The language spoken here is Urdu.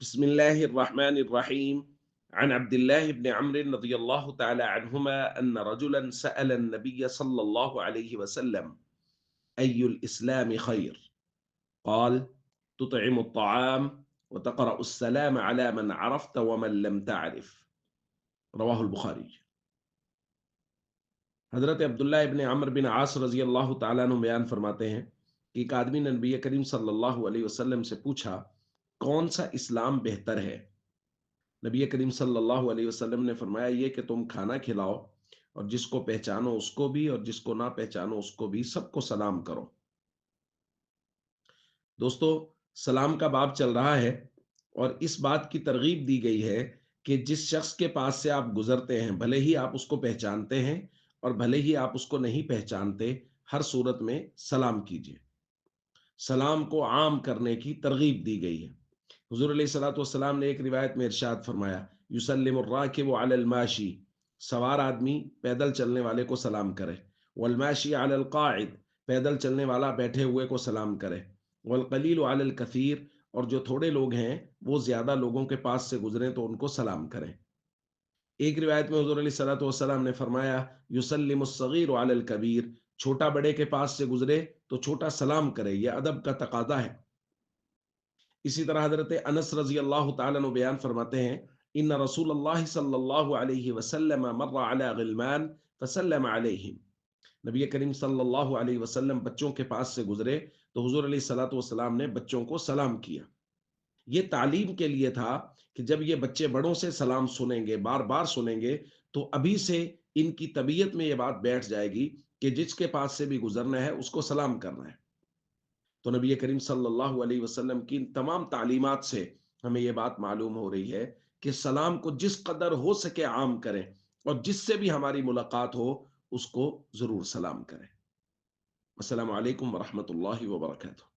بسم الله الرحمن الرحيم. عن عبد الله بن عمرو رضي الله تعالى عنهما أن رجلا سأل النبي صلى الله عليه وسلم: أي الإسلام خير؟ قال: تطعم الطعام وتقرأ السلام على من عرفت ومن لم تعرف. رواه البخاري. حضرت عبداللہ ابن عمر بن عاص رضی اللہ تعالیٰ عنہ بیان فرماتے ہیں کہ ایک آدمی نے نبی کریم صلی اللہ علیہ وسلم سے پوچھا کون سا اسلام بہتر ہے؟ نبی کریم صلی اللہ علیہ وسلم نے فرمایا یہ کہ تم کھانا کھلاؤ اور جس کو پہچانو اس کو بھی اور جس کو نہ پہچانو اس کو بھی، سب کو سلام کرو۔ دوستو، سلام کا باب چل رہا ہے اور اس بات کی ترغیب دی گئی ہے کہ جس شخص کے پاس سے آپ گزرتے ہیں، بھلے ہی آپ اس کو پہچانتے ہیں اور بھلے ہی آپ اس کو نہیں پہچانتے، ہر صورت میں سلام کیجیے۔ سلام کو عام کرنے کی ترغیب دی گئی ہے۔ حضور علیہ الصلوۃ والسلام نے ایک روایت میں ارشاد فرمایا: یسلم الراکب علی الماشی، سوار آدمی پیدل چلنے والے کو سلام کرے، والماشی علی القاعد، پیدل چلنے والا بیٹھے ہوئے کو سلام کرے، والقلیل علی الکثیر، اور جو تھوڑے لوگ ہیں وہ زیادہ لوگوں کے پاس سے گزریں تو ان کو سلام کریں۔ ایک روایت میں حضور علیہ الصلوۃ والسلام نے فرمایا: یسلم الصغیر علی الکبیر، چھوٹا بڑے کے پاس سے گزرے تو چھوٹا سلام کرے، یہ ادب کا تقاضا ہے۔ اسی طرح حضرت انس رضی اللہ تعالیٰ عنہ بیان فرماتے ہیں: ان رسول اللہ صلی اللہ علیہ وسلم مر علی غلمان فسلم علیہم، نبی کریم صلی اللہ علیہ وسلم بچوں کے پاس سے گزرے تو حضور علیہ الصلوۃ والسلام نے بچوں کو سلام کیا۔ یہ تعلیم کے لیے تھا کہ جب یہ بچے بڑوں سے سلام سنیں گے، بار بار سنیں گے، تو ابھی سے ان کی طبیعت میں یہ بات بیٹھ جائے گی کہ جس کے پاس سے بھی گزرنا ہے اس کو سلام کرنا ہے۔ تو نبی کریم صلی اللہ علیہ وسلم کی ان تمام تعلیمات سے ہمیں یہ بات معلوم ہو رہی ہے کہ سلام کو جس قدر ہو سکے عام کریں، اور جس سے بھی ہماری ملاقات ہو اس کو ضرور سلام کریں۔ السلام علیکم ورحمۃ اللہ وبرکاتہ۔